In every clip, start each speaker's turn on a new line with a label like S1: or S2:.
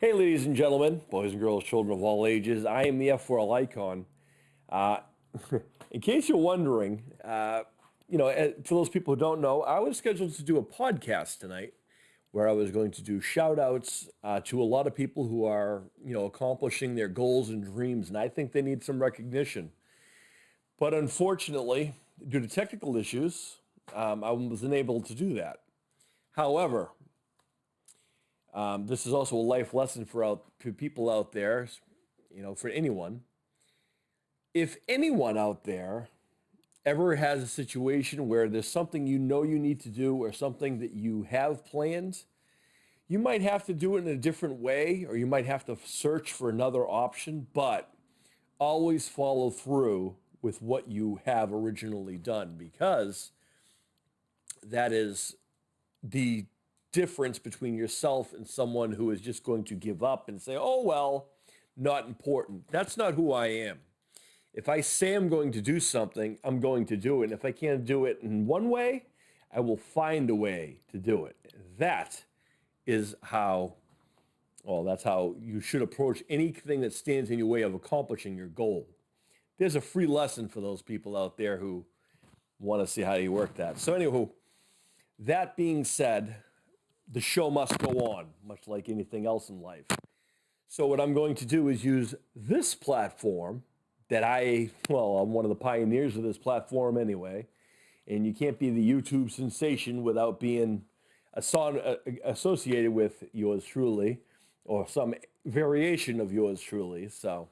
S1: Hey, ladies and gentlemen, boys and girls, children of all ages, I am the F4L icon. Uh, in case you're wondering, for those people who don't know, I was scheduled to do a podcast tonight where I was going to do shout outs to a lot of people who are, accomplishing their goals and dreams, and I think they need some recognition. But unfortunately, due to technical issues, I wasn't able to do that. However, this is also a life lesson for people out there, for anyone. If anyone out there ever has a situation where there's something you know you need to do or something that you have planned, you might have to do it in a different way or you might have to search for another option, but always follow through with what you have originally done because that is the difference between yourself and someone who is just going to give up and say, oh, well, not important. That's not who I am. If I say I'm going to do something, I'm going to do it. And if I can't do it in one way, I will find a way to do it. That is how, well, that's how you should approach anything that stands in your way of accomplishing your goal. There's a free lesson for those people out there who want to see how you work that. So, anywho, that being said, the show must go on, much like anything else in life. So what I'm going to do is use this platform that I'm one of the pioneers of this platform anyway, and you can't be the YouTube sensation without being associated with yours truly, or some variation of yours truly. So,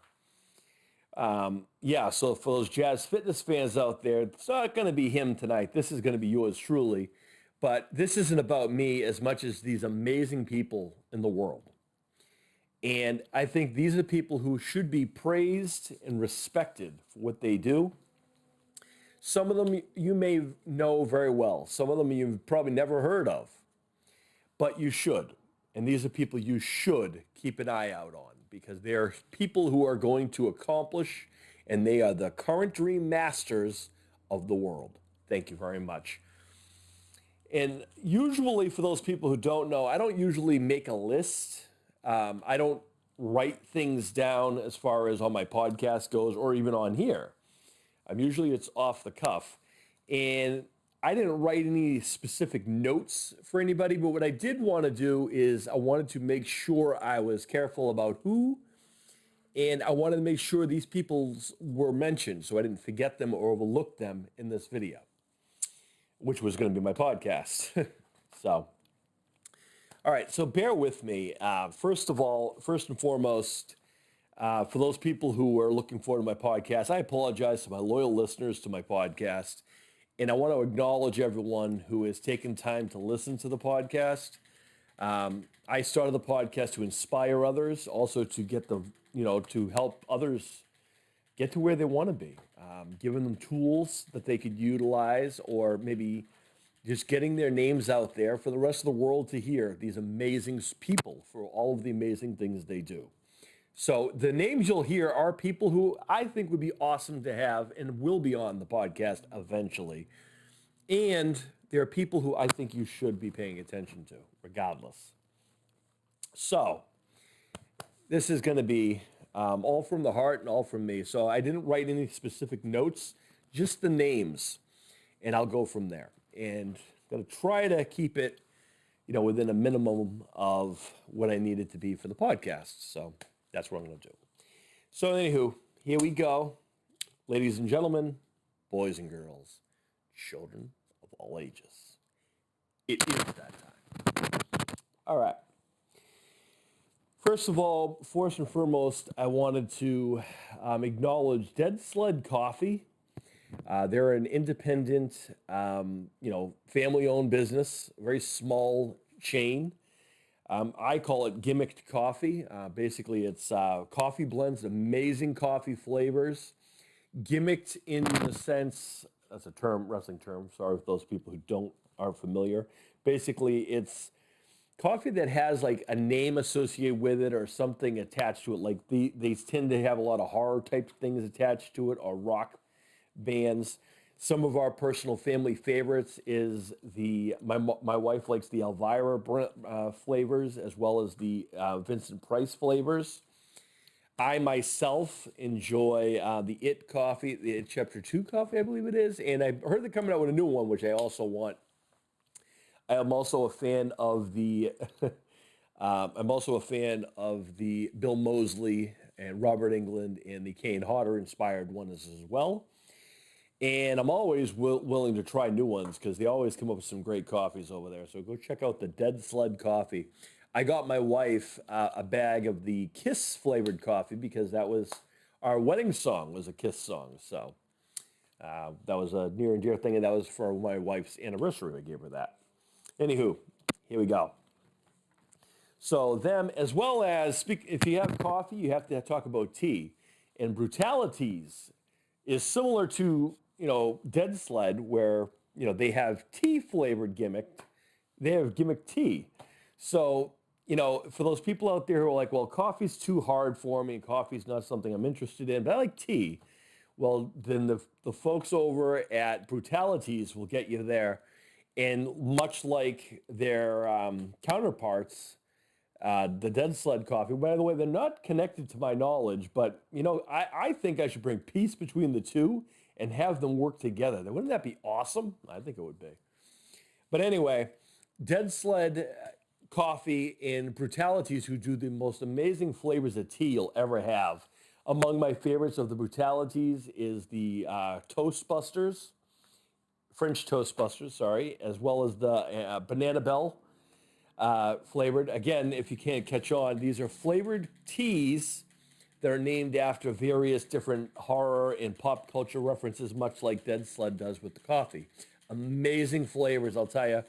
S1: so for those jazz fitness fans out there, it's not going to be him tonight. This is going to be yours truly. But this isn't about me as much as these amazing people in the world. And I think these are people who should be praised and respected for what they do. Some of them you may know very well. Some of them you've probably never heard of. But you should. And these are people you should keep an eye out on because they're people who are going to accomplish, and they are the current dream masters of the world. Thank you very much. And usually, for those people who don't know, I don't usually make a list. I don't write things down as far as on my podcast goes or even on here. It's off the cuff. And I didn't write any specific notes for anybody, but what I did want to do is I wanted to make sure I was careful about who, and I wanted to make sure these people were mentioned so I didn't forget them or overlook them in this video, which was going to be my podcast. So, all right, so bear with me. First and foremost, for those people who are looking forward to my podcast, I apologize to my loyal listeners to my podcast. And I want to acknowledge everyone who has taken time to listen to the podcast. I started the podcast to inspire others, also to get them, to help others get to where they want to be, giving them tools that they could utilize, or maybe just getting their names out there for the rest of the world to hear these amazing people for all of the amazing things they do. So the names you'll hear are people who I think would be awesome to have and will be on the podcast eventually. And there are people who I think you should be paying attention to, regardless. So this is going to be all from the heart and all from me. So I didn't write any specific notes, just the names, and I'll go from there. And I'm going to try to keep it, within a minimum of what I need it to be for the podcast. So that's what I'm going to do. So anywho, here we go. Ladies and gentlemen, boys and girls, children of all ages. It is that time. All right. First of all, first and foremost, I wanted to acknowledge Dead Sled Coffee. They're an independent, family-owned business, very small chain. I call it gimmicked coffee. Basically, it's coffee blends, amazing coffee flavors. Gimmicked in the sense, that's a term, wrestling term. Sorry for those people who aren't familiar. Basically, it's coffee that has like a name associated with it or something attached to it. Like they tend to have a lot of horror type things attached to it, or rock bands. Some of our personal family favorites is my wife likes the Elvira flavors as well as the Vincent Price flavors. I myself enjoy the It coffee, the It Chapter 2 coffee, I believe it is. And I heard they're coming out with a new one, which I also want. I am also a fan of the I'm also a fan of the Bill Moseley and Robert England and the Kane Hodder inspired ones as well. And I'm always willing to try new ones because they always come up with some great coffees over there. So go check out the Dead Sled coffee. I got my wife a bag of the Kiss flavored coffee because that was our wedding song was a Kiss song. So that was a near and dear thing, and that was for my wife's anniversary. I gave her that. Anywho, here we go. So them, as well as if you have coffee, you have to talk about tea. And Brutalities is similar to Dead Sled, where they have tea flavored gimmick. They have gimmick tea. So for those people out there who are like, well, coffee's too hard for me, and coffee's not something I'm interested in, but I like tea. Well, then the folks over at Brutalities will get you there. And much like their counterparts, the Dead Sled coffee, by the way, they're not connected to my knowledge, but I think I should bring peace between the two and have them work together. Wouldn't that be awesome? I think it would be. But anyway, Dead Sled coffee and Brutalities, who do the most amazing flavors of tea you'll ever have. Among my favorites of the Brutalities is the Toastbusters, French Toastbusters, sorry, as well as the Banana Bell flavored. Again, if you can't catch on, these are flavored teas that are named after various different horror and pop culture references, much like Dead Sled does with the coffee. Amazing flavors, I'll tell you.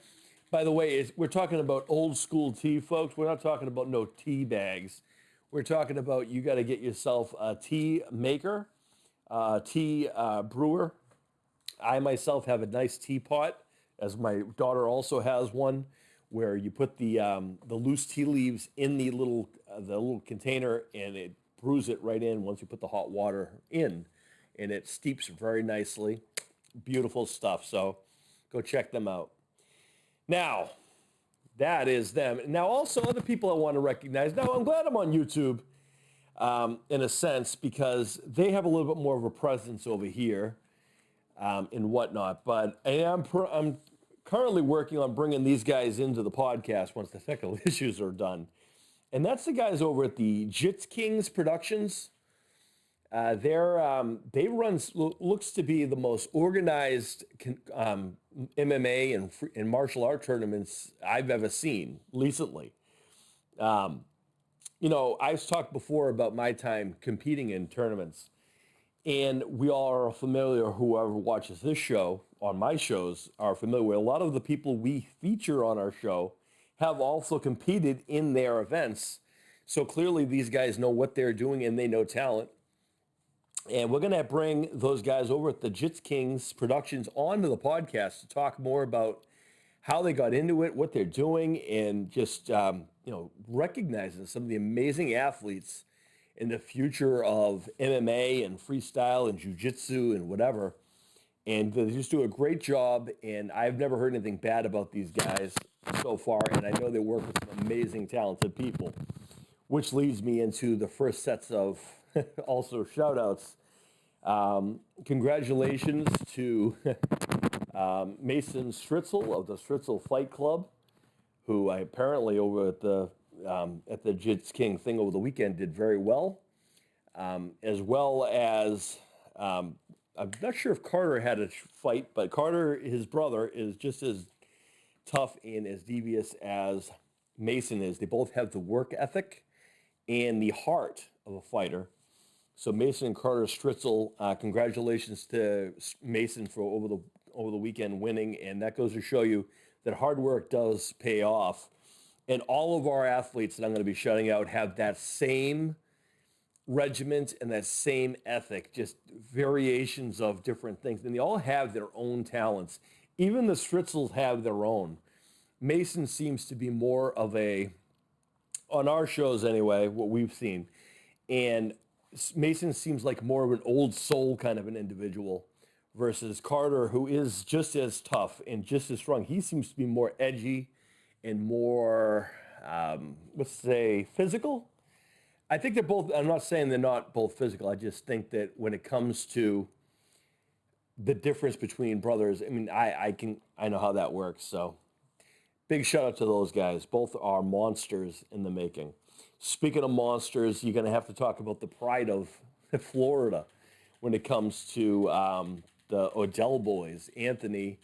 S1: By the way, we're talking about old school tea, folks. We're not talking about no tea bags. We're talking about you got to get yourself a tea maker, tea brewer. I myself have a nice teapot, as my daughter also has one, where you put the loose tea leaves in the little container, and it brews it right in once you put the hot water in, and it steeps very nicely. Beautiful stuff. So go check them out. Now, that is them. Now, also other people I want to recognize. Now, I'm glad I'm on YouTube, in a sense, because they have a little bit more of a presence over here, and whatnot. But I'm currently working on bringing these guys into the podcast once the technical issues are done. And that's the guys over at the Jits Kings Productions. They run looks to be the most organized MMA and martial art tournaments I've ever seen recently. I've talked before about my time competing in tournaments, and we all are familiar, whoever watches this show on my shows are familiar with a lot of the people we feature on our show have also competed in their events. So clearly these guys know what they're doing and they know talent. And we're going to bring those guys over at the Jits Kings Productions onto the podcast to talk more about how they got into it, what they're doing, and just, recognizing some of the amazing athletes in the future of MMA and freestyle and jiu-jitsu and whatever. And they just do a great job, and I've never heard anything bad about these guys so far, and I know they work with some amazing, talented people, which leads me into the first sets of also shout-outs. Congratulations to Mason Stritzel of the Stritzel Fight Club, who I apparently over at the Jits King thing over the weekend did very well, as well as I'm not sure if Carter had a fight, but Carter, his brother, is just as tough and as devious as Mason is. They both have the work ethic and the heart of a fighter. So Mason and Carter Stritzel, congratulations to Mason for over the weekend winning, and that goes to show you that hard work does pay off. And all of our athletes that I'm going to be shouting out have that same regiment and that same ethic, just variations of different things. And they all have their own talents. Even the Stritzels have their own. Mason seems to be more of on our shows anyway, what we've seen. And Mason seems like more of an old soul kind of an individual versus Carter, who is just as tough and just as strong. He seems to be more edgy and more, let's say, physical. I think they're both, I'm not saying they're not both physical. I just think that when it comes to the difference between brothers, I mean, I know how that works. So big shout out to those guys. Both are monsters in the making. Speaking of monsters, you're going to have to talk about the pride of Florida when it comes to the Odell boys, Anthony,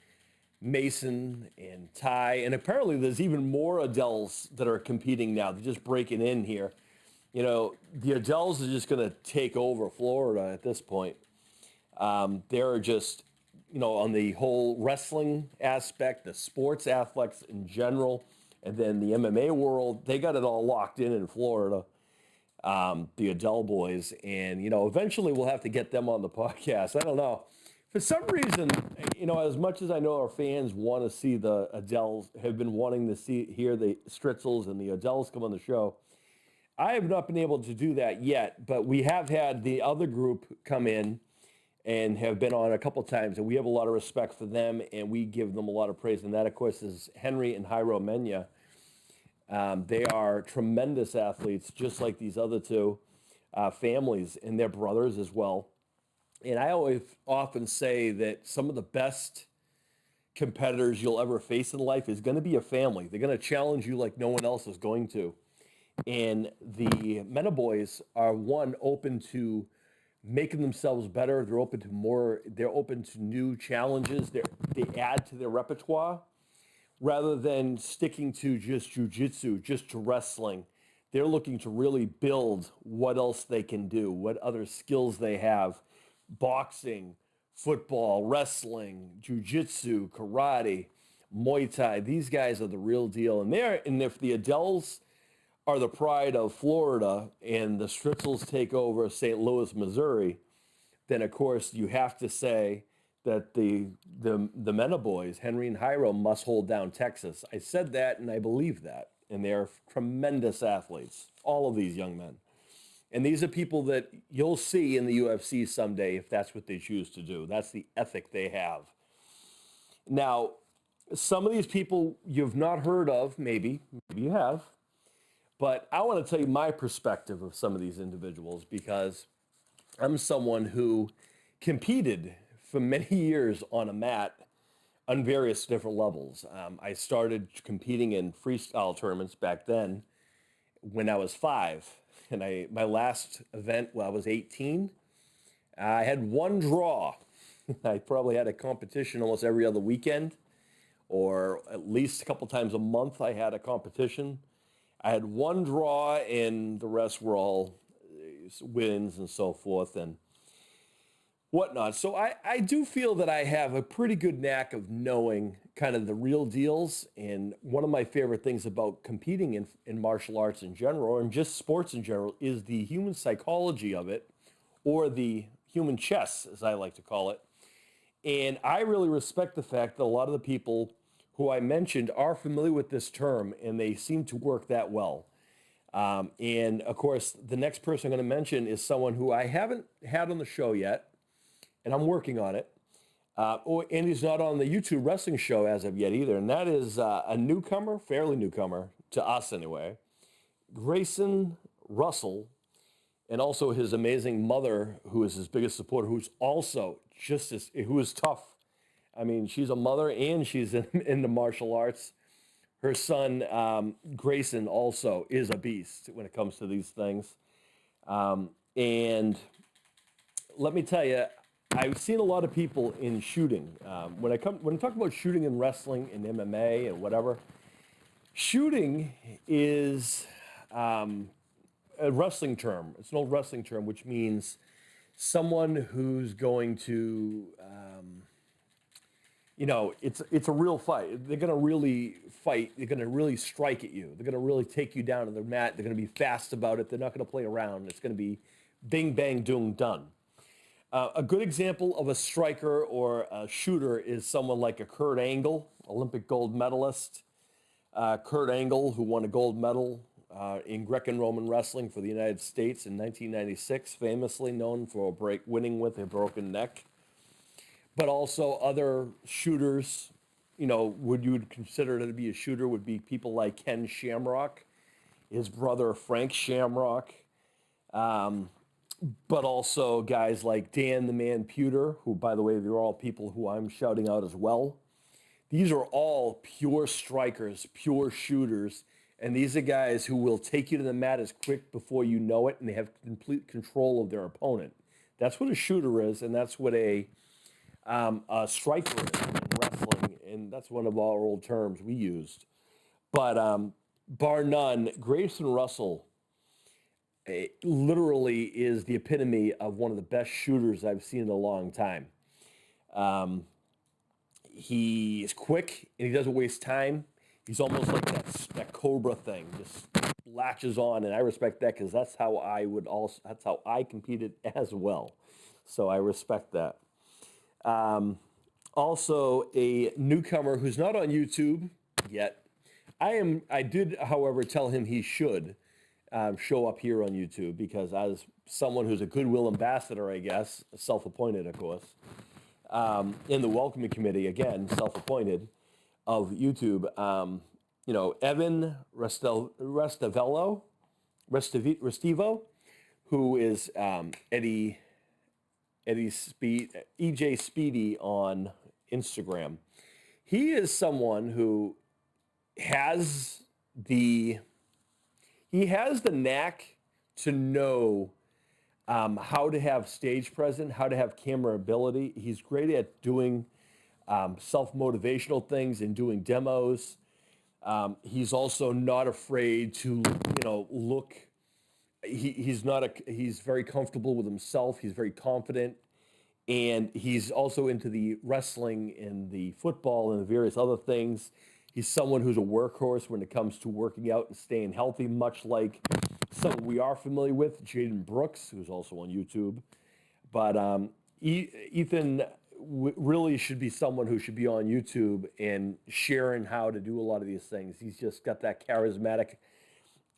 S1: Mason, and Ty. And apparently there's even more Odells that are competing now. They're just breaking in here. You know, the Odells are just going to take over Florida at this point. They're just, you know, on the whole wrestling aspect, the sports athletics in general, and then the MMA world, they got it all locked in Florida, the Odell boys. And, you know, eventually we'll have to get them on the podcast. I don't know. For some reason, you know, as much as I know our fans want to see the Odells, have been wanting to hear the Stritzels and the Odells come on the show, I have not been able to do that yet, but we have had the other group come in and have been on a couple times, and we have a lot of respect for them, and we give them a lot of praise. And that, of course, is Henry and Jairo Menya. They are tremendous athletes, just like these other two families, and their brothers as well. And I always often say that some of the best competitors you'll ever face in life is going to be a family. They're going to challenge you like no one else is going to. And the Mena boys are open to making themselves better. They're open to more. They're open to new challenges. They add to their repertoire rather than sticking to just jujitsu, just to wrestling. They're looking to really build what else they can do, what other skills they have. Boxing, football, wrestling, jujitsu, karate, Muay Thai. These guys are the real deal. And if the Odells are the pride of Florida and the Stritzels take over St. Louis, Missouri, then of course you have to say that the Mena boys, Henry and Jairo, must hold down Texas. I said that and I believe that. And they're tremendous athletes, all of these young men. And these are people that you'll see in the UFC someday if that's what they choose to do. That's the ethic they have. Now, some of these people you've not heard of, maybe you have, but I want to tell you my perspective of some of these individuals because I'm someone who competed for many years on a mat on various different levels. I started competing in freestyle tournaments back then when I was 5. And my last event when I was 18, I had one draw. I probably had a competition almost every other weekend, or at least a couple times a month I had a competition. I had one draw, and the rest were all wins and so forth and whatnot. So I do feel that I have a pretty good knack of knowing kind of the real deals. And one of my favorite things about competing in martial arts in general, and just sports in general, is the human psychology of it, or the human chess, as I like to call it. And I really respect the fact that a lot of the people who I mentioned are familiar with this term, and they seem to work that well. And of course, the next person I'm going to mention is someone who I haven't had on the show yet, and I'm working on it. And he's not on the YouTube wrestling show as of yet either. And that is a newcomer, fairly newcomer, to us anyway, Grayson Russell, and also his amazing mother, who is his biggest supporter, who's also who is tough. I mean, she's a mother and she's into martial arts. Her son, Grayson, also is a beast when it comes to these things. And let me tell you, I've seen a lot of people in shooting. When I talk about shooting and wrestling and MMA and whatever, shooting is a wrestling term. It's an old wrestling term, which means someone who's going to, it's a real fight. They're going to really fight. They're going to really strike at you. They're going to really take you down to the mat. They're going to be fast about it. They're not going to play around. It's going to be bing, bang, doom, done. A good example of a striker or a shooter is someone like a Kurt Angle, Olympic gold medalist. Kurt Angle, who won a gold medal in Greco-Roman wrestling for the United States in 1996, famously known for winning with a broken neck. but also other shooters. Would you consider to be a shooter would be people like Ken Shamrock, his brother Frank Shamrock, but also guys like Dan the Man Pewter, who, by the way, they're all people who I'm shouting out as well. These are all pure strikers, pure shooters, and these are guys who will take you to the mat as quick before you know it, and they have complete control of their opponent. That's what a shooter is, and that's what a striker is in wrestling, and that's one of our old terms we used. But bar none, Grayson Russell literally is the epitome of one of the best shooters I've seen in a long time. He is quick and he doesn't waste time. He's almost like that Cobra thing, just latches on, and I respect that because that's how I competed as well. So I respect that. Also, a newcomer who's not on YouTube yet. I did, however, tell him he should show up here on YouTube because as someone who's a goodwill ambassador, I guess, self-appointed, of course, in the welcoming committee, again, self-appointed, of YouTube, Evan Restivo, who is EJ Speedy on Instagram. He is someone who has the knack to know how to have stage presence, how to have camera ability. He's great at doing self-motivational things and doing demos. He's also not afraid to, look. He's very comfortable with himself. He's very confident. And he's also into the wrestling and the football and the various other things. He's someone who's a workhorse when it comes to working out and staying healthy, much like someone we are familiar with, Jaden Brooks, who's also on YouTube. But Ethan really should be someone who should be on YouTube and sharing how to do a lot of these things. He's just got that charismatic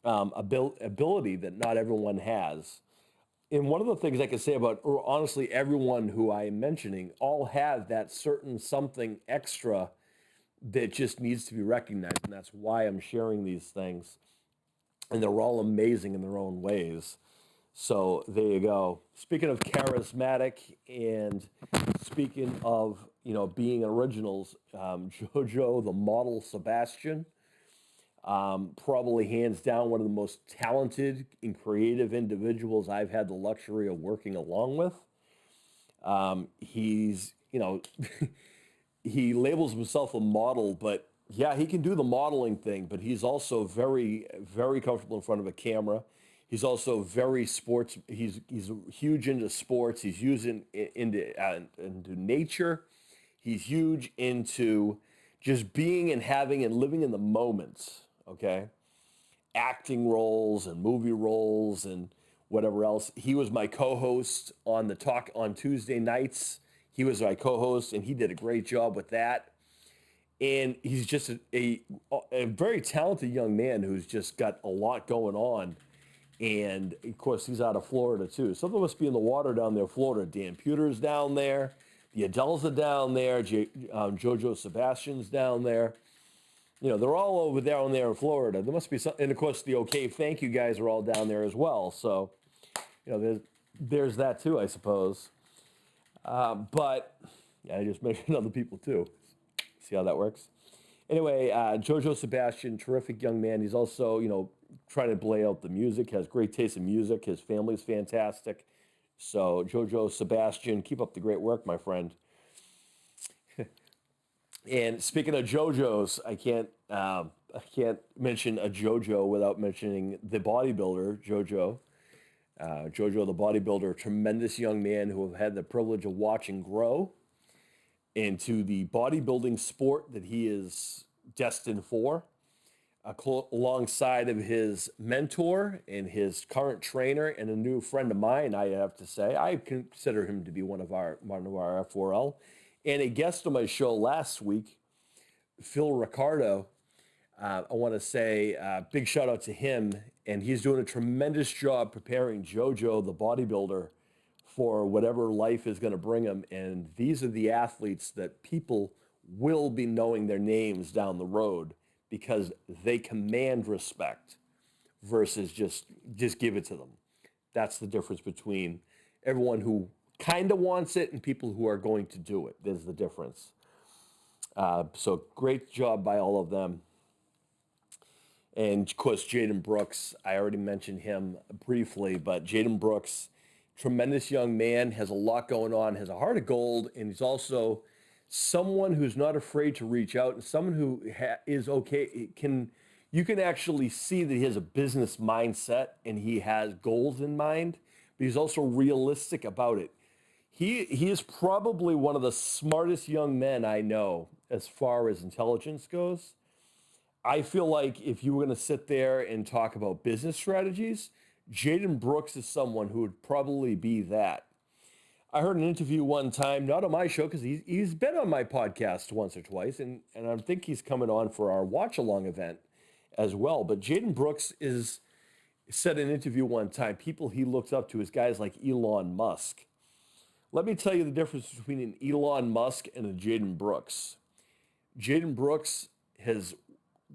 S1: ability that not everyone has. And one of the things I can say about, or honestly, everyone who I am mentioning all have that certain something extra that just needs to be recognized. And that's why I'm sharing these things. And they're all amazing in their own ways. So there you go. Speaking of charismatic and speaking of, being originals, Jojo, the model Sebastian, probably hands down one of the most talented and creative individuals I've had the luxury of working along with. He's, he labels himself a model, but yeah, he can do the modeling thing, but he's also very, very comfortable in front of a camera. He's also very sports. He's huge into sports. He's huge into nature. He's huge into just being and having and living in the moments. Okay, acting roles and movie roles and whatever else. He was my co-host on the talk on Tuesday nights. He was my co-host, and he did a great job with that. And he's just a very talented young man who's just got a lot going on. And of course, he's out of Florida too. Something must be in the water down there, Florida. Dan Pewter's down there. The Adeles are down there. Jojo Sebastian's down there. They're all over down there in Florida. There must be some, and of course, the OK Thank You guys are all down there as well. So, there's that too, I suppose. But yeah, I just mentioned other people too. See how that works? Anyway, Jojo Sebastian, terrific young man. He's also, trying to lay out the music, has great taste in music. His family's fantastic. So, Jojo Sebastian, keep up the great work, my friend. And speaking of JoJo's, I can't mention a JoJo without mentioning the bodybuilder, Jojo. Jojo, the bodybuilder, tremendous young man who I've had the privilege of watching grow into the bodybuilding sport that he is destined for, alongside of his mentor and his current trainer and a new friend of mine. I have to say, I consider him to be one of our F4L, and a guest on my show last week, Phil Ricardo. I want to say big shout out to him, and he's doing a tremendous job preparing Jojo, the bodybuilder, for whatever life is going to bring them. And these are the athletes that people will be knowing their names down the road because they command respect versus just give it to them. That's the difference between everyone who kind of wants it and people who are going to do it. There's the difference. So great job by all of them. And of course, Jaden Brooks, I already mentioned him briefly, but Jaden Brooks, tremendous young man, has a lot going on, has a heart of gold, and he's also someone who's not afraid to reach out and someone who is okay. You can actually see that he has a business mindset and he has goals in mind, but he's also realistic about it. He is probably one of the smartest young men I know as far as intelligence goes. I feel like if you were going to sit there and talk about business strategies, Jaden Brooks is someone who would probably be that. I heard an interview one time, not on my show, because he's been on my podcast once or twice, and I think he's coming on for our watch-along event as well. But Jaden Brooks said in an interview one time, people he looks up to is guys like Elon Musk. Let me tell you the difference between an Elon Musk and a Jaden Brooks. Jaden Brooks has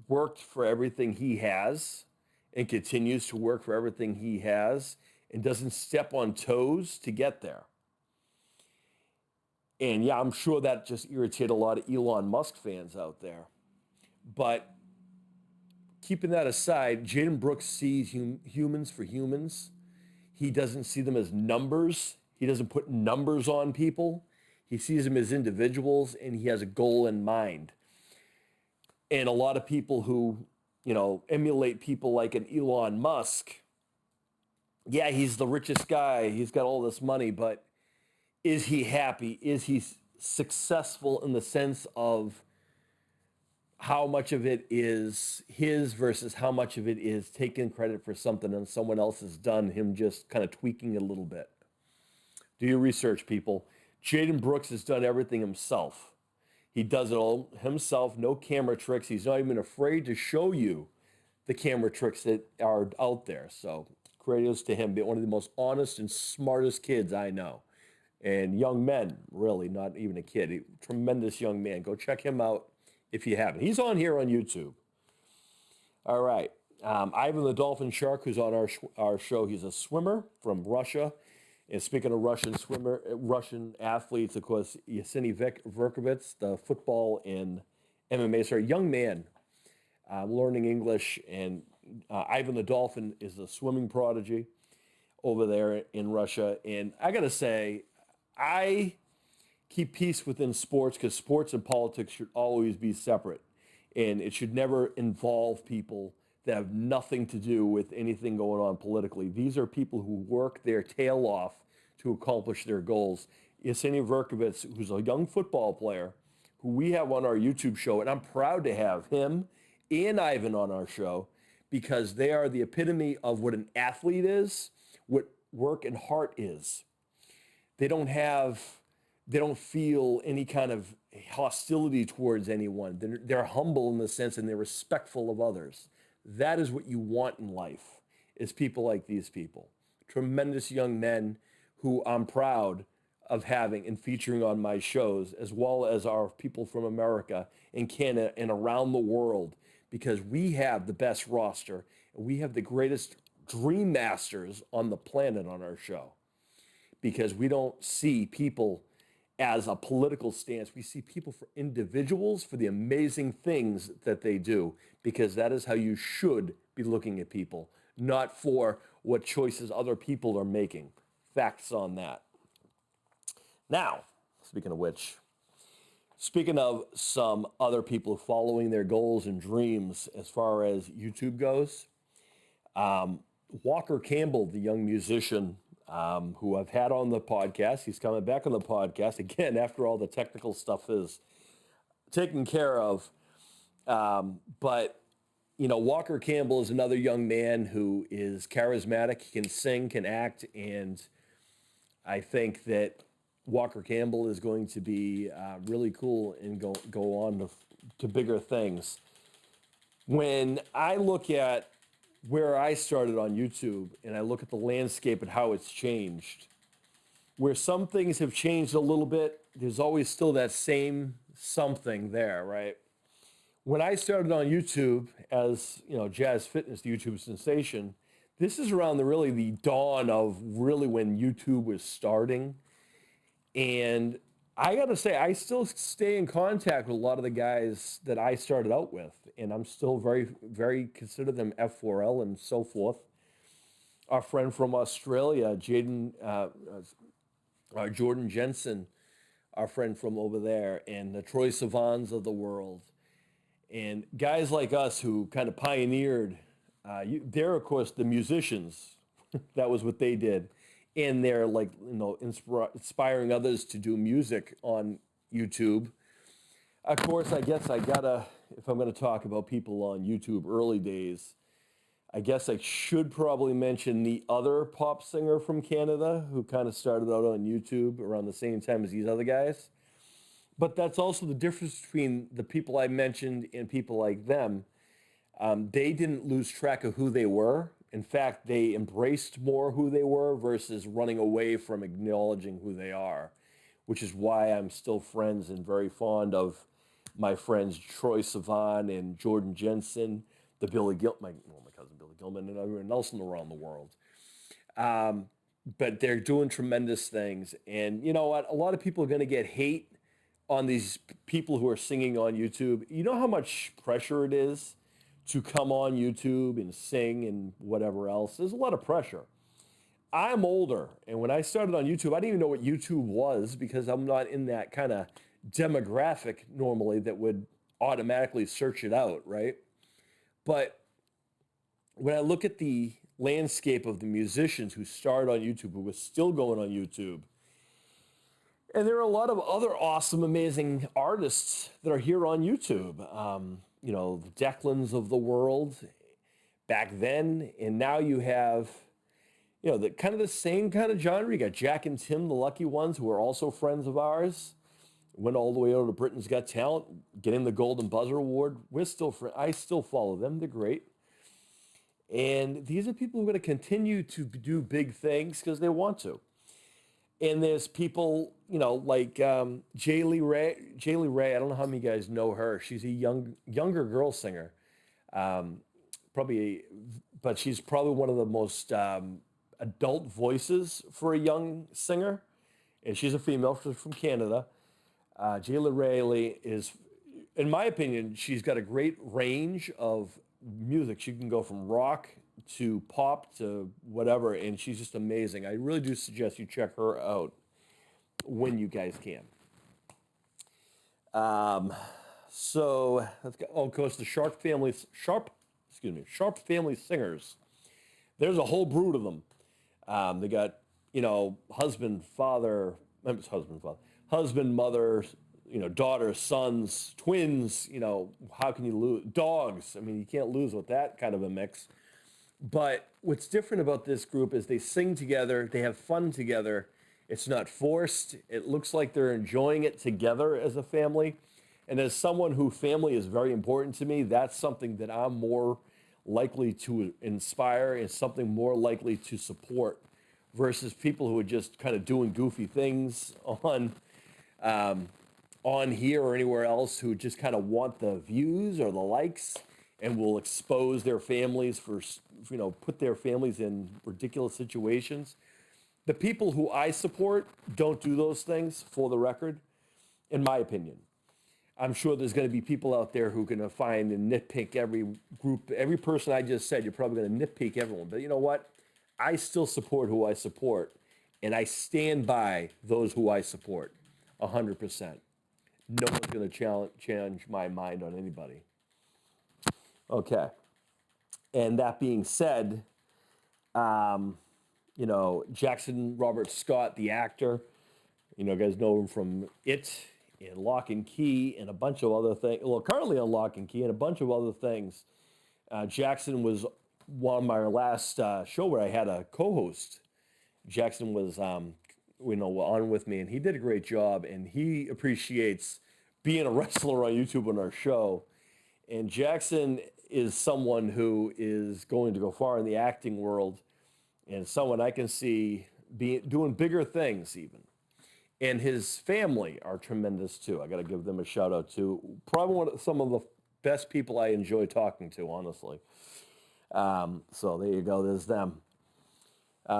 S1: worked for everything he has and continues to work for everything he has and doesn't step on toes to get there. And yeah, I'm sure that just irritated a lot of Elon Musk fans out there. But keeping that aside, Jaden Brooks sees humans for humans. He doesn't see them as numbers. He doesn't put numbers on people. He sees them as individuals, and he has a goal in mind. And a lot of people who, emulate people like an Elon Musk, yeah, he's the richest guy. He's got all this money, but is he happy? Is he successful in the sense of how much of it is his versus how much of it is taking credit for something and someone else has done, him just kind of tweaking it a little bit? Do your research, people. Jaden Brooks has done everything himself. He does it all himself, no camera tricks. He's not even afraid to show you the camera tricks that are out there. So kudos to him, being one of the most honest and smartest kids I know. And young men, really, not even a kid. A tremendous young man. Go check him out if you haven't. He's on here on YouTube. All right. Ivan the Dolphin Shark, who's on our show, he's a swimmer from Russia. And speaking of Russian athletes, of course, Yevgeny Verkovets, the football and MMA star, young man, learning English. And Ivan the Dolphin is a swimming prodigy over there in Russia. And I got to say, I keep peace within sports because sports and politics should always be separate. And it should never involve people that have nothing to do with anything going on politically. These are people who work their tail off to accomplish their goals. Yevgeny Verkovets, who's a young football player, who we have on our YouTube show, and I'm proud to have him and Ivan on our show because they are the epitome of what an athlete is, what work and heart is. They don't feel any kind of hostility towards anyone. They're humble in the sense and they're respectful of others. That is what you want in life, is people like these people. Tremendous young men who I'm proud of having and featuring on my shows, as well as our people from America and Canada and around the world, because we have the best roster and we have the greatest dream masters on the planet on our show. Because we don't see people as a political stance. We see people for individuals, for the amazing things that they do, because that is how you should be looking at people, not for what choices other people are making. Facts on that. Now, speaking of some other people following their goals and dreams as far as YouTube goes, Walker Campbell, the young musician who I've had on the podcast. He's coming back on the podcast again after all the technical stuff is taken care of. But Walker Campbell is another young man who is charismatic. He can sing, can act, and I think that Walker Campbell is going to be really cool and go on to bigger things. When I look at where I started on YouTube and I look at the landscape and how it's changed, where some things have changed a little bit, there's always still that same something there, right? When I started on YouTube as, Jazz Fitness, the YouTube sensation, this is around the dawn of really when YouTube was starting. And I got to say, I still stay in contact with a lot of the guys that I started out with. And I'm still very, very consider them F4L and so forth. Our friend from Australia, Jordan Jensen, our friend from over there, and the Troy Savans of the world. And guys like us who kind of pioneered, they're, of course, the musicians. That was what they did. And they're inspiring others to do music on YouTube. Of course, I guess if I'm going to talk about people on YouTube early days, I guess I should probably mention the other pop singer from Canada who kind of started out on YouTube around the same time as these other guys. But that's also the difference between the people I mentioned and people like them. They didn't lose track of who they were. In fact, they embraced more who they were versus running away from acknowledging who they are, which is why I'm still friends and very fond of my friends Troy Sivan and Jordan Jensen, my cousin Billy Gilman, and everyone else around the world. But they're doing tremendous things. And you know what? A lot of people are going to get hate on these people who are singing on YouTube. You know how much pressure it is to come on YouTube and sing and whatever else? There's a lot of pressure. I'm older, and when I started on YouTube, I didn't even know what YouTube was because I'm not in that kind of demographic normally that would automatically search it out, right? But when I look at the landscape of the musicians who started on YouTube, who were still going on YouTube, and there are a lot of other awesome, amazing artists that are here on YouTube. The Declans of the world back then, and now you have, the kind of the same kind of genre. You got Jack and Tim, the Lucky Ones, who are also friends of ours. Went all the way over to Britain's Got Talent, getting the Golden Buzzer Award. I still follow them. They're great. And these are people who are going to continue to do big things because they want to. And there's people, like Jaylee Ray. Jaylee Ray, I don't know how many guys know her. She's a younger girl singer. But she's probably one of the most adult voices for a young singer. And she's a female from Canada. Jaylee Ray is, in my opinion, she's got a great range of music. She can go from rock to pop to whatever, and she's just amazing. I really do suggest you check her out when you guys can. So let's go. Oh, of course, the Sharp Family Singers. There's a whole brood of them. They got husband, mother, daughters, sons, twins. How can you lose? Dogs. I mean, you can't lose with that kind of a mix. But what's different about this group is they sing together, they have fun together. It's not forced. It looks like they're enjoying it together as a family. And as someone who family is very important to me, that's something that I'm more likely to inspire and something more likely to support versus people who are just kind of doing goofy things on here or anywhere else who just kind of want the views or the likes and will expose their families put their families in ridiculous situations. The people who I support don't do those things, for the record, in my opinion. I'm sure there's going to be people out there who are going to find and nitpick every group, every person I just said. You're probably going to nitpick everyone. But you know what? I still support who I support, and I stand by those who I support 100%. No one's going to challenge my mind on anybody. Okay. And that being said, Jackson Robert Scott, the actor, you guys know him from It and Lock and Key and a bunch of other things. Well, currently on Lock and Key and a bunch of other things. Jackson was on my last show where I had a co-host. Jackson was, on with me, and he did a great job, and he appreciates being a wrestler on YouTube on our show. And Jackson is someone who is going to go far in the acting world and someone I can see doing bigger things even. And his family are tremendous too. I got to give them a shout out too. Probably some of the best people I enjoy talking to, honestly. So there you go. There's them.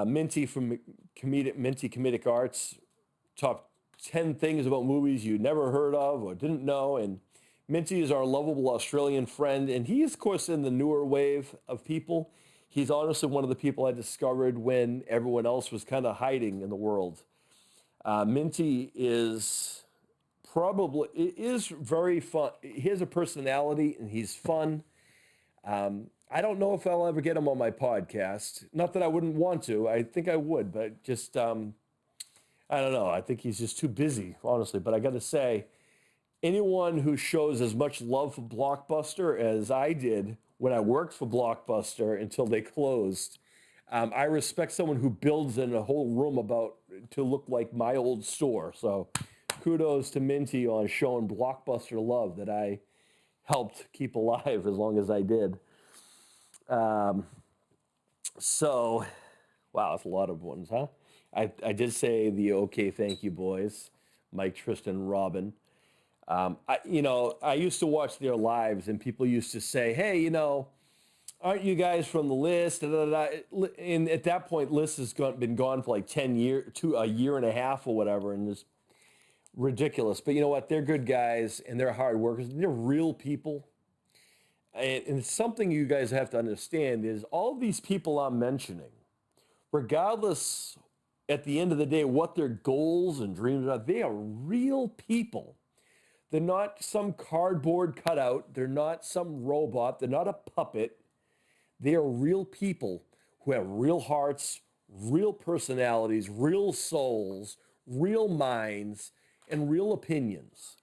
S1: Minty from Minty Comedic Arts, top 10 things about movies you never heard of or didn't know. And Minty is our lovable Australian friend, and he is, of course, in the newer wave of people. He's honestly one of the people I discovered when everyone else was kind of hiding in the world. Minty is very fun. He has a personality, and he's fun. I don't know if I'll ever get him on my podcast. Not that I wouldn't want to. I think I would, but just I don't know. I think he's just too busy, honestly. But I got to say, anyone who shows as much love for Blockbuster as I did when I worked for Blockbuster until they closed, I respect someone who builds in a whole room to look like my old store. So kudos to Minty on showing Blockbuster love that I helped keep alive as long as I did. So, wow, that's a lot of ones, huh? I did say the okay, thank you, boys, Mike, Tristan, Robin. I used to watch their lives, and people used to say, hey, aren't you guys from the list? And at that point, list has been gone for like 10 years, a year and a half or whatever, and it's ridiculous. But you know what? They're good guys, and they're hard workers. They're real people. And something you guys have to understand is all these people I'm mentioning, regardless at the end of the day what their goals and dreams are, they are real people. They're not some cardboard cutout. They're not some robot. They're not a puppet. They are real people who have real hearts, real personalities, real souls, real minds, and real opinions.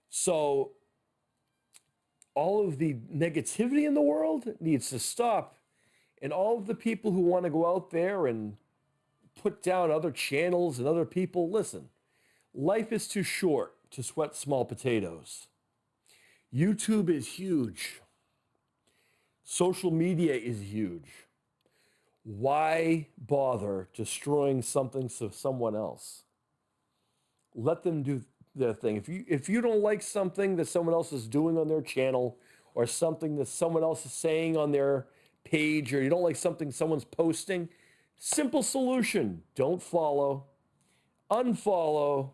S1: So all of the negativity in the world needs to stop. And all of the people who want to go out there and put down other channels and other people, listen, life is too short to sweat small potatoes. YouTube is huge. Social media is huge. Why bother destroying something for someone else? Let them do their thing. If you don't like something that someone else is doing on their channel or something that someone else is saying on their page, or you don't like something someone's posting, simple solution: don't follow, unfollow,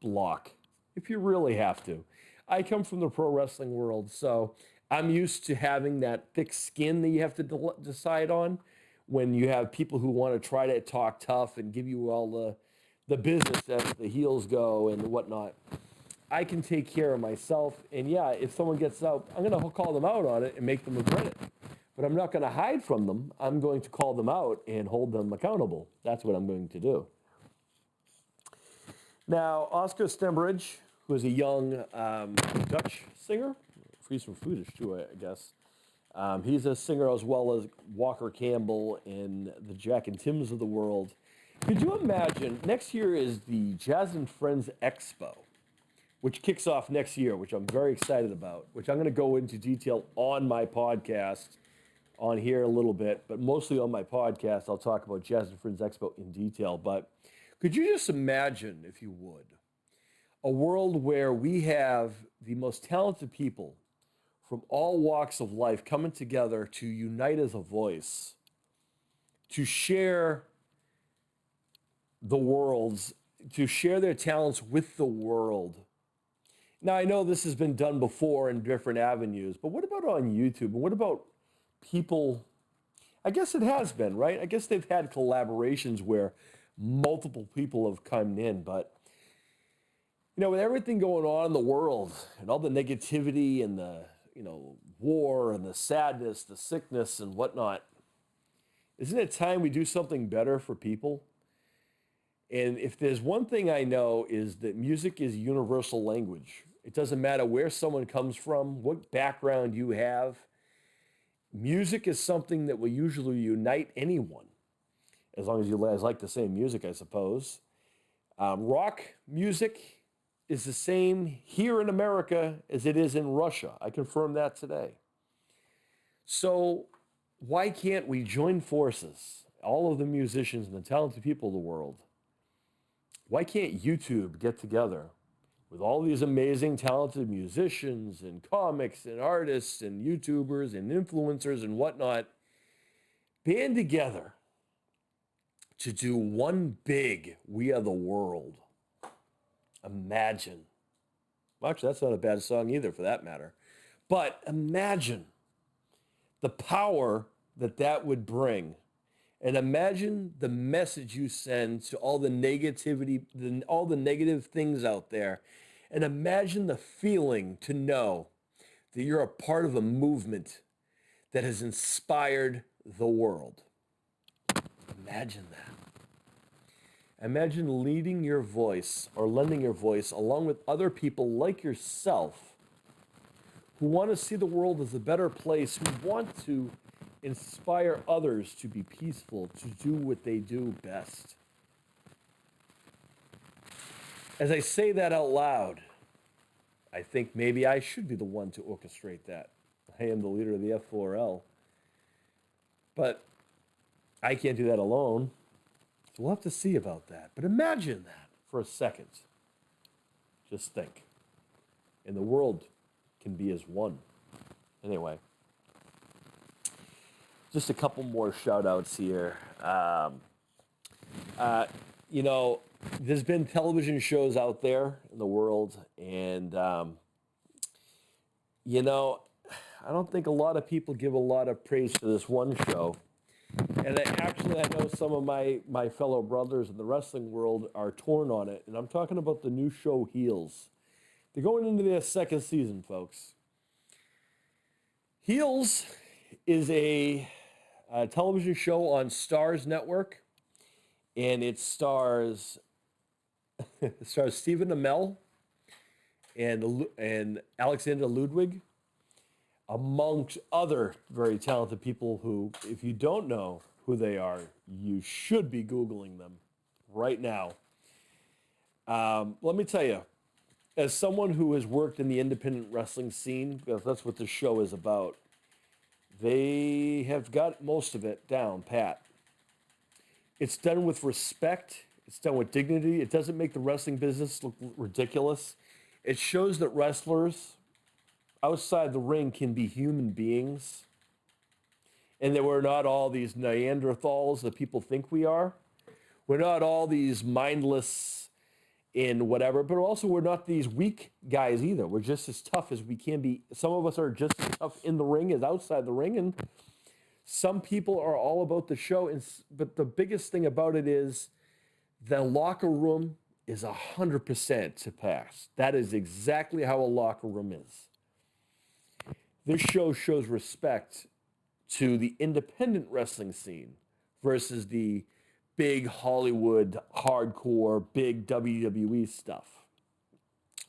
S1: block if you really have to. I come from the pro wrestling world, so I'm used to having that thick skin that you have to decide on when you have people who want to try to talk tough and give you all the business as the heels go and whatnot. I can take care of myself, and yeah, if someone gets out, I'm going to call them out on it and make them regret it. But I'm not going to hide from them. I'm going to call them out and hold them accountable. That's what I'm going to do. Now, Oscar Stembridge, who is a young Dutch singer, he's from Swedish too, I guess. He's a singer as well as Walker Campbell in the Jack and Tims of the world. Could you imagine, next year is the Jazz and Friends Expo, which kicks off next year, which I'm very excited about, which I'm going to go into detail on my podcast on here a little bit, but mostly on my podcast, I'll talk about Jazz and Friends Expo in detail. But could you just imagine, if you would, a world where we have the most talented people from all walks of life coming together to unite as a voice, to share the world's, to share their talents with the world. Now, I know this has been done before in different avenues, but what about on YouTube? And what about people? I guess it has been, right? I guess they've had collaborations where multiple people have come in, but with everything going on in the world and all the negativity and the, war and the sadness, the sickness and whatnot, isn't it time we do something better for people? And if there's one thing I know is that music is universal language. It doesn't matter where someone comes from, what background you have. Music is something that will usually unite anyone, as long as you like the same music, I suppose. Rock music is the same here in America as it is in Russia. I confirmed that today. So why can't we join forces all of the musicians and the talented people of the world, why can't YouTube get together with all these amazing talented musicians and comics and artists and YouTubers and influencers and whatnot, band together to do one big We Are the World? Imagine. Well, actually, that's not a bad song either, for that matter. But imagine the power that that would bring. And imagine the message you send to all the negativity, all the negative things out there. And imagine the feeling to know that you're a part of a movement that has inspired the world. Imagine that. Imagine leading your voice or lending your voice along with other people like yourself who want to see the world as a better place, who want to inspire others to be peaceful, to do what they do best. As I say that out loud, I think maybe I should be the one to orchestrate that. I am the leader of the F4L. But I can't do that alone. So we'll have to see about that. But imagine that for a second. Just think. And the world can be as one. Anyway, just a couple more shout outs here. There's been television shows out there in the world, and, I don't think a lot of people give a lot of praise to this one show. And I know some of my fellow brothers in the wrestling world are torn on it, and I'm talking about the new show Heels. They're going into their second season, folks. Heels is a television show on Starz Network, and it stars Stephen Amell and Alexander Ludwig, amongst other very talented people who, if you don't know who they are, you should be Googling them right now. Let me tell you, as someone who has worked in the independent wrestling scene, because that's what this show is about, they have got most of it down pat. It's done with respect. It's done with dignity. It doesn't make the wrestling business look ridiculous. It shows that wrestlers outside the ring can be human beings, and that we're not all these Neanderthals that people think we are. We're not all these mindless in whatever, but also we're not these weak guys either. We're just as tough as we can be. Some of us are just as tough in the ring as outside the ring, and some people are all about the show. But the biggest thing about it is the locker room is 100% to pass. That is exactly how a locker room is. This show shows respect to the independent wrestling scene versus the big Hollywood, hardcore, big WWE stuff,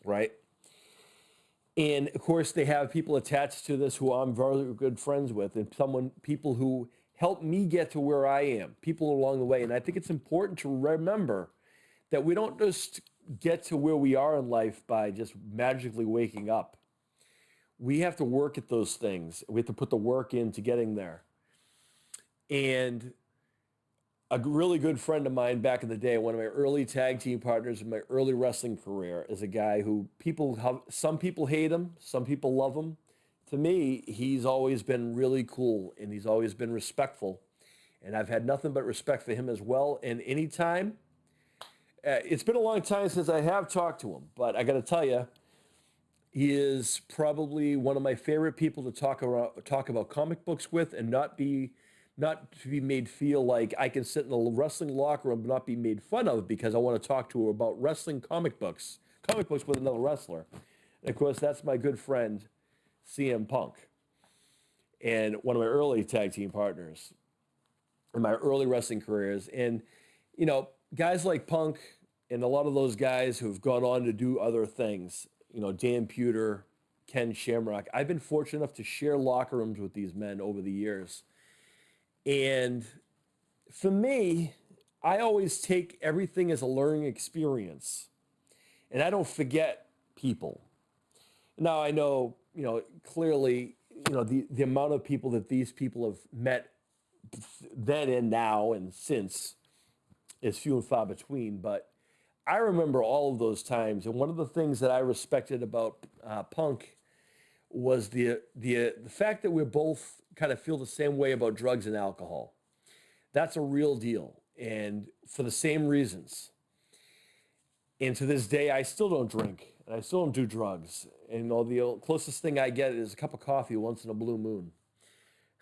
S1: right? And of course, they have people attached to this who I'm very good friends with, and people who helped me get to where I am, people along the way. And I think it's important to remember that we don't just get to where we are in life by just magically waking up. We have to work at those things. We have to put the work into getting there. And a really good friend of mine back in the day, one of my early tag team partners in my early wrestling career, is a guy who some people hate him, some people love him. To me, he's always been really cool, and he's always been respectful. And I've had nothing but respect for him as well. And anytime, it's been a long time since I have talked to him, but I got to tell you, he is probably one of my favorite people to talk about comic books with, and not to be made feel like I can sit in a wrestling locker room but not be made fun of because I want to talk to her about wrestling comic books with another wrestler. And of course, that's my good friend, CM Punk, and one of my early tag team partners in my early wrestling careers. And, guys like Punk and a lot of those guys who have gone on to do other things, Dan Pewter, Ken Shamrock. I've been fortunate enough to share locker rooms with these men over the years. And for me, I always take everything as a learning experience. And I don't forget people. Now I know, clearly, the amount of people that these people have met then and now and since is few and far between. But I remember all of those times, and one of the things that I respected about Punk was the fact that we both kind of feel the same way about drugs and alcohol. That's a real deal, and for the same reasons. And to this day, I still don't drink, and I still don't do drugs. And all the closest thing I get is a cup of coffee once in a blue moon.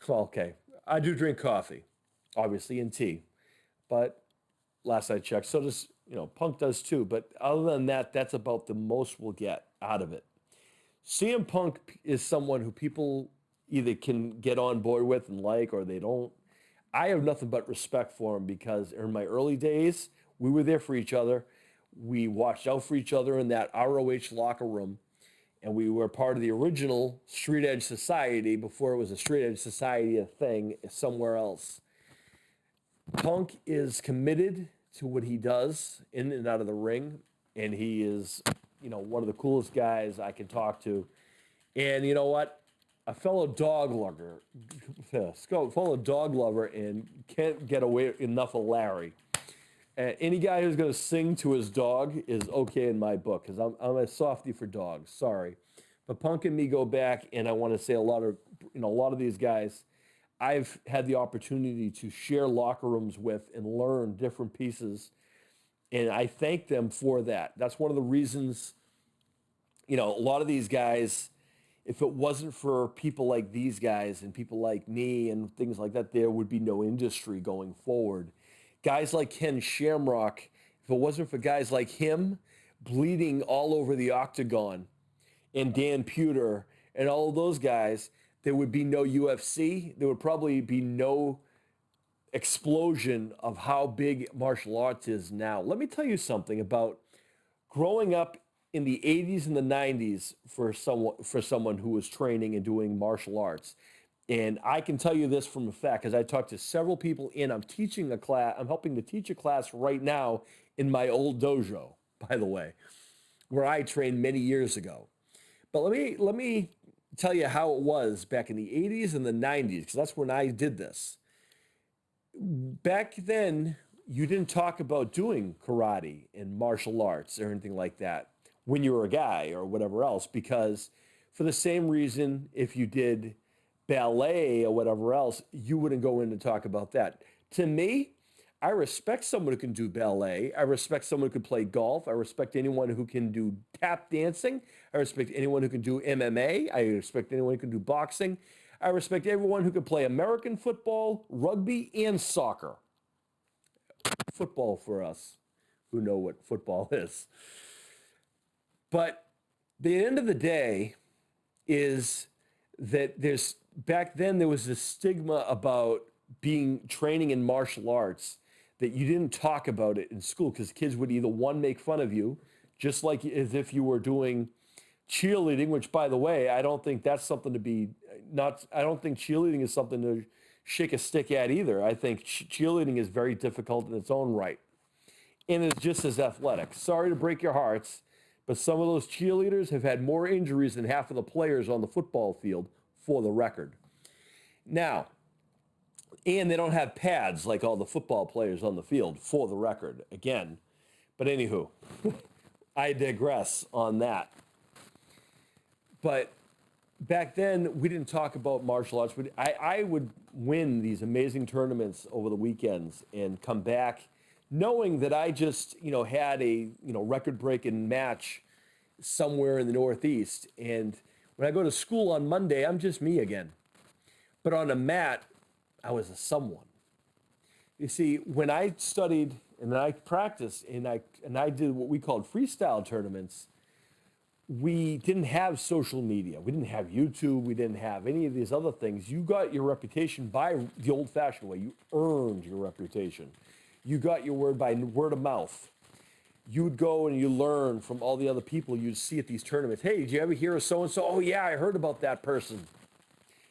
S1: Well, okay, I do drink coffee, obviously, and tea, but last I checked, so does Punk does too. But other than that, that's about the most we'll get out of it. CM Punk is someone who people either can get on board with and like, or they don't. I have nothing but respect for him because in my early days, we were there for each other. We watched out for each other in that ROH locker room, and we were part of the original Street Edge Society before it was a Street Edge Society a thing somewhere else. Punk is committed to what he does in and out of the ring, and he is, one of the coolest guys I can talk to. And you know what? A fellow dog lover, and can't get away enough of Larry. Any guy who's going to sing to his dog is okay in my book because I'm a softie for dogs. Sorry, but Punk and me go back, and I want to say a lot of these guys I've had the opportunity to share locker rooms with and learn different pieces, and I thank them for that. That's one of the reasons, a lot of these guys, if it wasn't for people like these guys and people like me and things like that, there would be no industry going forward. Guys like Ken Shamrock, if it wasn't for guys like him bleeding all over the octagon, and Dan Pewter and all of those guys, there would be no UFC. There would probably be no explosion of how big martial arts is now. Let me tell you something about growing up in the 80s and the 90s for someone who was training and doing martial arts. And I can tell you this from a fact, because I talked to several people, and I'm teaching a class. I'm helping to teach a class right now in my old dojo, by the way, where I trained many years ago. But let me tell you how it was back in the 80s and the 90s, because that's when I did this. Back then, you didn't talk about doing karate and martial arts or anything like that when you were a guy or whatever else, because for the same reason, if you did ballet or whatever else, you wouldn't go in and talk about that. To me, I respect someone who can do ballet. I respect someone who can play golf. I respect anyone who can do tap dancing. I respect anyone who can do MMA. I respect anyone who can do boxing. I respect everyone who can play American football, rugby, and soccer. Football for us who know what football is. But the end of the day is that back then there was this stigma about training in martial arts, that you didn't talk about it in school because kids would either make fun of you, just like as if you were doing cheerleading, which, by the way, I don't think that's something to be I don't think cheerleading is something to shake a stick at either. I think cheerleading is very difficult in its own right, and it's just as athletic. Sorry to break your hearts, but some of those cheerleaders have had more injuries than half of the players on the football field, for the record. Now, and they don't have pads like all the football players on the field, for the record, again. But anywho, I digress on that. But back then, we didn't talk about martial arts. I would win these amazing tournaments over the weekends and come back knowing that I just, had a, record-breaking match somewhere in the Northeast. And when I go to school on Monday, I'm just me again. But on a mat, I was a someone. You see, when I studied and I practiced and I did what we called freestyle tournaments, we didn't have social media. We didn't have YouTube. We didn't have any of these other things. You got your reputation by the old-fashioned way. You earned your reputation. You got your word by word of mouth. You would go and you learn from all the other people you'd see at these tournaments. Hey, did you ever hear of so-and-so? Oh, yeah, I heard about that person.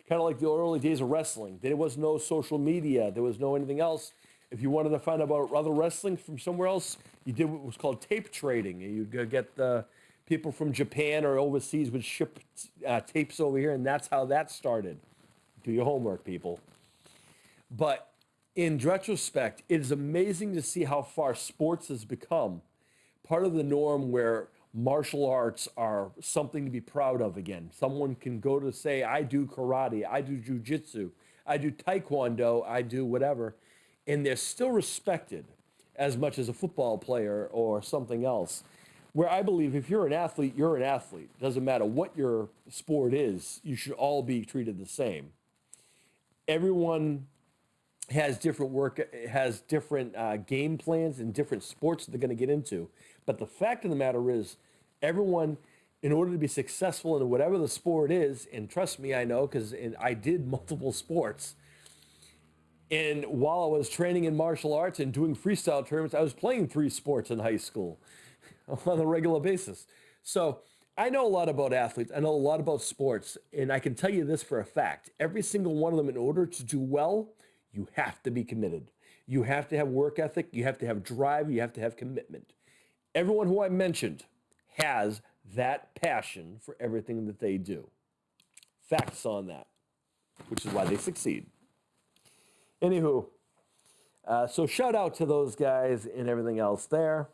S1: Kind of like the early days of wrestling. There was no social media. There was no anything else. If you wanted to find out about other wrestling from somewhere else, you did what was called tape trading. And you'd go get the people from Japan or overseas would ship tapes over here, and that's how that started. Do your homework, people. But in retrospect, it is amazing to see how far sports has become part of the norm where martial arts are something to be proud of again. Someone can go to say, I do karate, I do jujitsu, I do taekwondo, I do whatever, and they're still respected as much as a football player or something else. Where I believe if you're an athlete, you're an athlete. Doesn't matter what your sport is, you should all be treated the same. Everyone has different game plans and different sports that they're going to get into. But the fact of the matter is, everyone, in order to be successful in whatever the sport is, and trust me, I know because I did multiple sports. And while I was training in martial arts and doing freestyle tournaments, I was playing 3 sports in high school on a regular basis. So I know a lot about athletes. I know a lot about sports. And I can tell you this for a fact. Every single one of them, in order to do well, you have to be committed. You have to have work ethic. You have to have drive. You have to have commitment. Everyone who I mentioned has that passion for everything that they do. Facts on that, which is why they succeed. Anywho, so shout out to those guys and everything else there.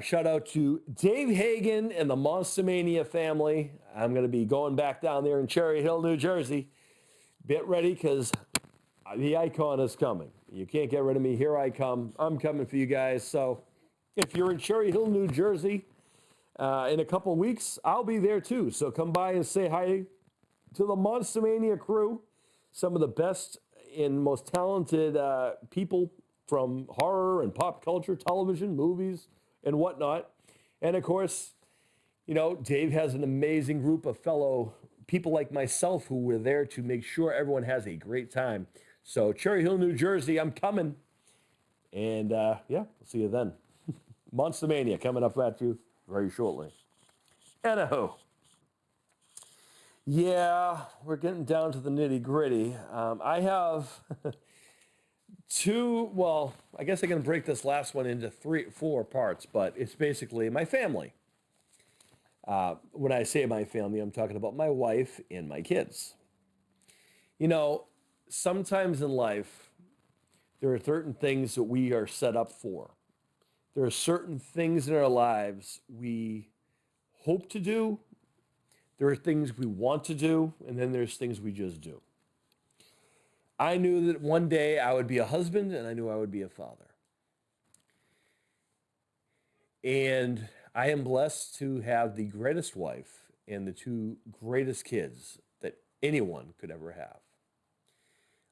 S1: Shout out to Dave Hagen and the Monster Mania family. I'm going to be going back down there in Cherry Hill, New Jersey. Get ready because the icon is coming. You can't get rid of me. Here I come. I'm coming for you guys. So if you're in Cherry Hill, New Jersey, in a couple weeks, I'll be there too. So come by and say hi to the Monster Mania crew. Some of the best and most talented people from horror and pop culture, television, movies, and whatnot. And of course, you know, Dave has an amazing group of fellow people like myself who were there to make sure everyone has a great time. So Cherry Hill, New Jersey, I'm coming. And yeah, we'll see you then. Monster Mania coming up at you very shortly. Anyhow, yeah, we're getting down to the nitty gritty. I have well, I guess I can break this last one into 4 parts, but it's basically my family. When I say my family, I'm talking about my wife and my kids. You know, sometimes in life, there are certain things that we are set up for. There are certain things in our lives we hope to do. There are things we want to do, and then there's things we just do. I knew that one day I would be a husband, and I knew I would be a father. And I am blessed to have the greatest wife and the 2 greatest kids that anyone could ever have.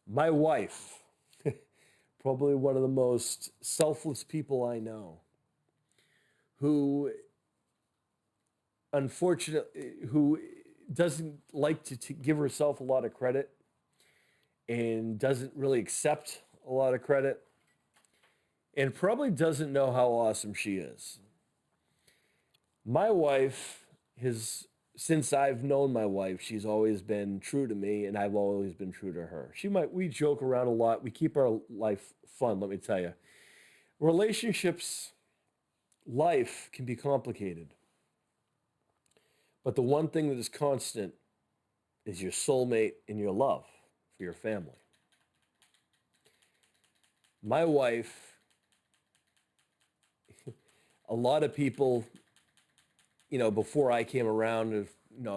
S1: My wife, probably one of the most selfless people I know, who unfortunately, who doesn't like to give herself a lot of credit and doesn't really accept a lot of credit and probably doesn't know how awesome she is. My wife has, since I've known my wife, she's always been true to me and I've always been true to her. We joke around a lot. We keep our life fun, let me tell you. Relationships, life can be complicated. But the one thing that is constant is your soulmate and your love for your family. My wife, a lot of people, you know, before I came around have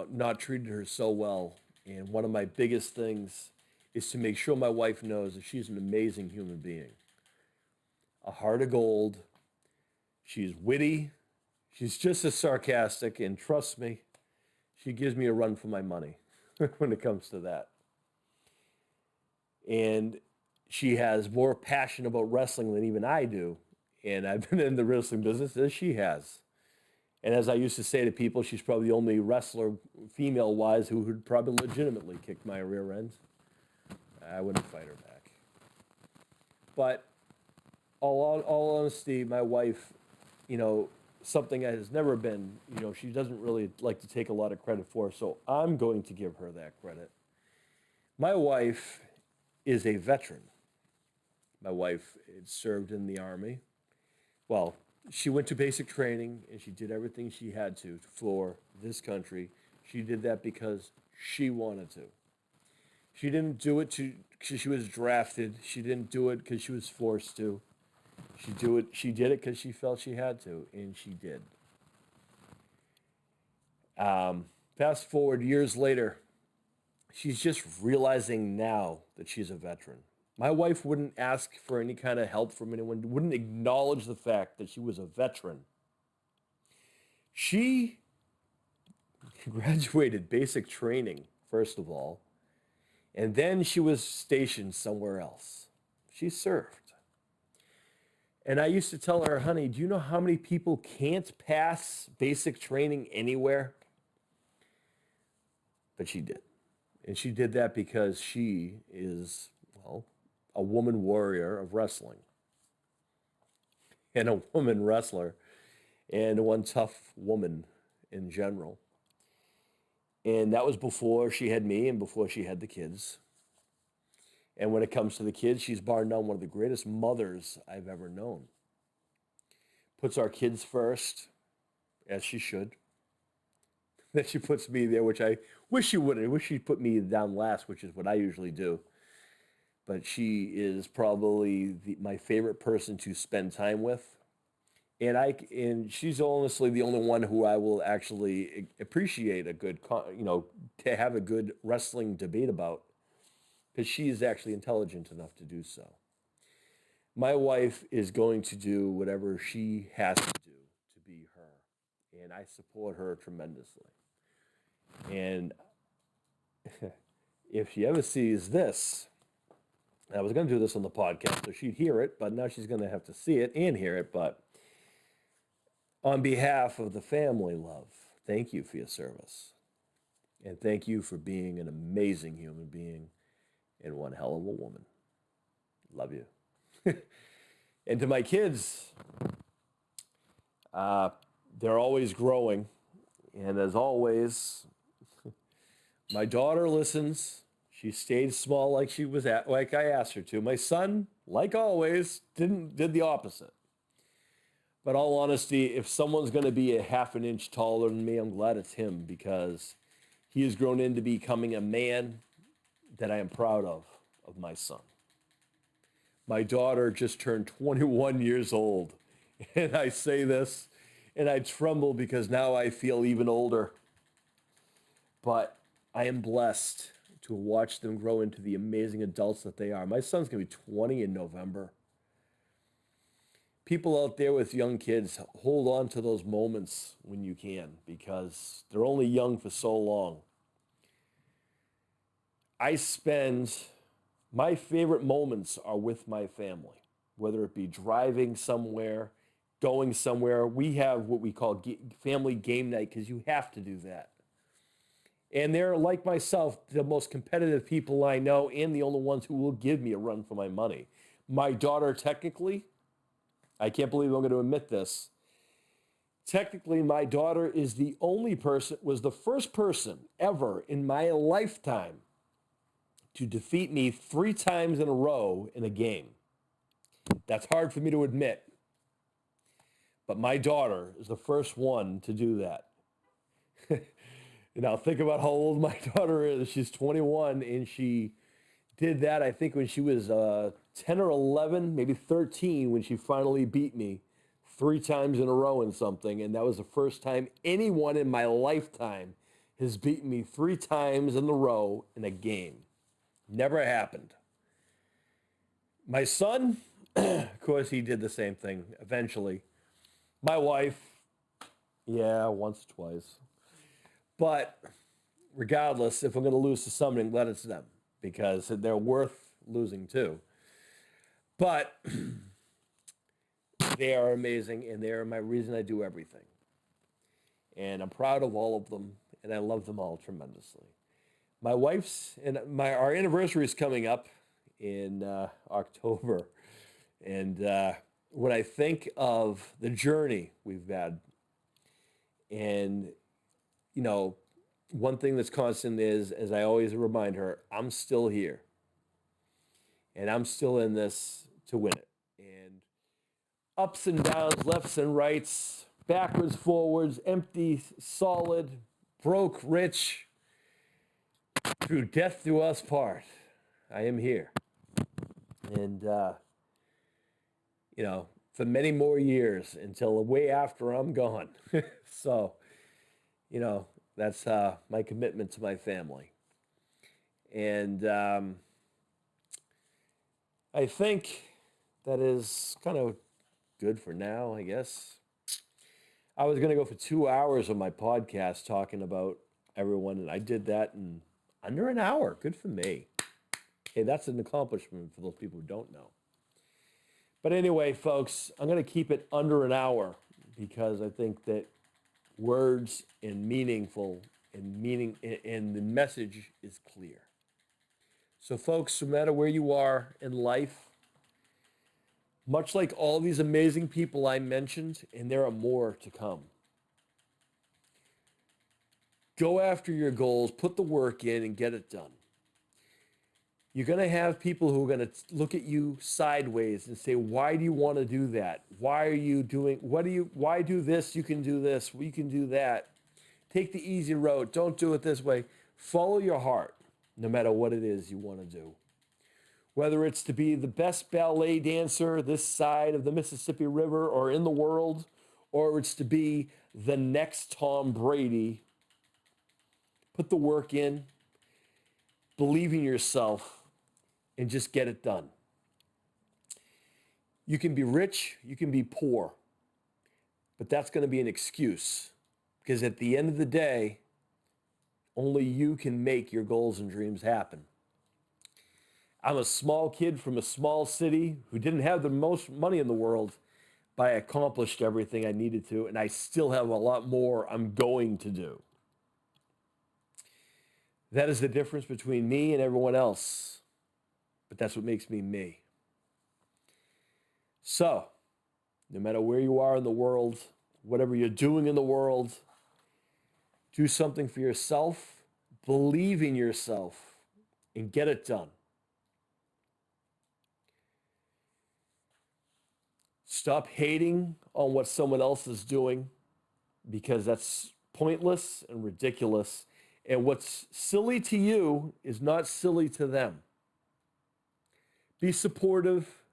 S1: not treated her so well. And one of my biggest things is to make sure my wife knows that she's an amazing human being. A heart of gold. She's witty. She's just as sarcastic. And trust me, she gives me a run for my money when it comes to that. And she has more passion about wrestling than even I do. And I've been in the wrestling business as she has. And as I used to say to people, she's probably the only wrestler, female-wise, who would probably legitimately kick my rear end. I wouldn't fight her back. But all honesty, my wife, you know, something that has never been, you know, she doesn't really like to take a lot of credit for, so I'm going to give her that credit. My wife is a veteran. My wife served in the Army. Well, she went to basic training and she did everything she had to for this country. She did that because she wanted to. She didn't do it because she was drafted. She didn't do it because she was forced to. She did it because she felt she had to, and she did. Fast forward years later, she's just realizing now that she's a veteran. My wife wouldn't ask for any kind of help from anyone, wouldn't acknowledge the fact that she was a veteran. She graduated basic training, first of all, and then she was stationed somewhere else. She served. And I used to tell her, honey, do you know how many people can't pass basic training anywhere? But she did. And she did that because she is, well, a woman warrior of wrestling and a woman wrestler and one tough woman in general. And that was before she had me and before she had the kids. And when it comes to the kids, she's bar none one of the greatest mothers I've ever known. Puts our kids first, as she should. Then she puts me there, which I wish she wouldn't. I wish she'd put me down last, which is what I usually do. But she is probably my favorite person to spend time with. And she's honestly the only one who I will actually appreciate a good, to have a good wrestling debate about, because she is actually intelligent enough to do so. My wife is going to do whatever she has to do to be her, and I support her tremendously. And if she ever sees this, I was going to do this on the podcast so she'd hear it, but now she's going to have to see it and hear it. But on behalf of the family, love, thank you for your service. And thank you for being an amazing human being and one hell of a woman. Love you. And to my kids, they're always growing. And as always, my daughter listens. She stayed small like I asked her to. My son, like always, did the opposite. But all honesty, if someone's going to be a half an inch taller than me, I'm glad it's him, because he has grown into becoming a man that I am proud of my son. My daughter just turned 21 years old. And I say this, and I tremble because now I feel even older. But I am blessed to watch them grow into the amazing adults that they are. My son's going to be 20 in November. People out there with young kids, hold on to those moments when you can, because they're only young for so long. My favorite moments are with my family, whether it be driving somewhere, going somewhere. We have what we call family game night, because you have to do that. And they're, like myself, the most competitive people I know and the only ones who will give me a run for my money. My daughter, technically, I can't believe I'm going to admit this. Technically, my daughter was the first person ever in my lifetime to defeat me 3 times in a row in a game. That's hard for me to admit. But my daughter is the first one to do that. Now, think about how old my daughter is. She's 21, and she did that, I think, when she was 10 or 11, maybe 13, when she finally beat me 3 times in a row in something. And that was the first time anyone in my lifetime has beaten me 3 times in a row in a game. Never happened. My son, of course, he did the same thing eventually. My wife, yeah, once or twice. But regardless, if I'm going to lose to somebody, let it's them, because they're worth losing too. But they are amazing, and they are my reason I do everything. And I'm proud of all of them, and I love them all tremendously. My wife's and our anniversary is coming up in October, and when I think of the journey we've had, and one thing that's constant is, as I always remind her, I'm still here. And I'm still in this to win it. And ups and downs, lefts and rights, backwards, forwards, empty, solid, broke, rich. Through death do us part. I am here. And, for many more years until way after I'm gone. So, you know, that's my commitment to my family. And I think that is kind of good for now, I guess. I was going to go for 2 hours on my podcast talking about everyone, and I did that in under an hour. Good for me. Hey, that's an accomplishment for those people who don't know. But anyway, folks, I'm going to keep it under an hour because I think that words and meaningful and meaning and the message is clear. So, folks, no matter where you are in life, much like all these amazing people I mentioned, and there are more to come, go after your goals, put the work in, and get it done. You're going to have people who are going to look at you sideways and say, why do you want to do that? Why are you doing, why do this? You can do this. You can do that. Take the easy road. Don't do it this way. Follow your heart, no matter what it is you want to do. Whether it's to be the best ballet dancer this side of the Mississippi River or in the world, or it's to be the next Tom Brady, put the work in, believe in yourself, and just get it done. You can be rich, you can be poor, but that's going to be an excuse because at the end of the day, only you can make your goals and dreams happen. I'm a small kid from a small city who didn't have the most money in the world, but I accomplished everything I needed to, and I still have a lot more I'm going to do. That is the difference between me and everyone else, but that's what makes me me. So, no matter where you are in the world, whatever you're doing in the world, do something for yourself, believe in yourself, and get it done. Stop hating on what someone else is doing because that's pointless and ridiculous. And what's silly to you is not silly to them. Be supportive,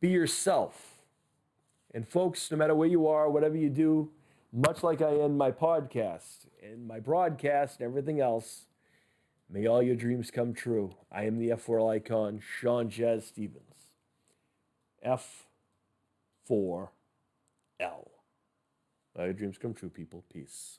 S1: be yourself. And folks, no matter where you are, whatever you do, much like I end my podcast and my broadcast and everything else, may all your dreams come true. I am the F4L icon, Sean Jazz Stevens. F4L. All your dreams come true, people. Peace.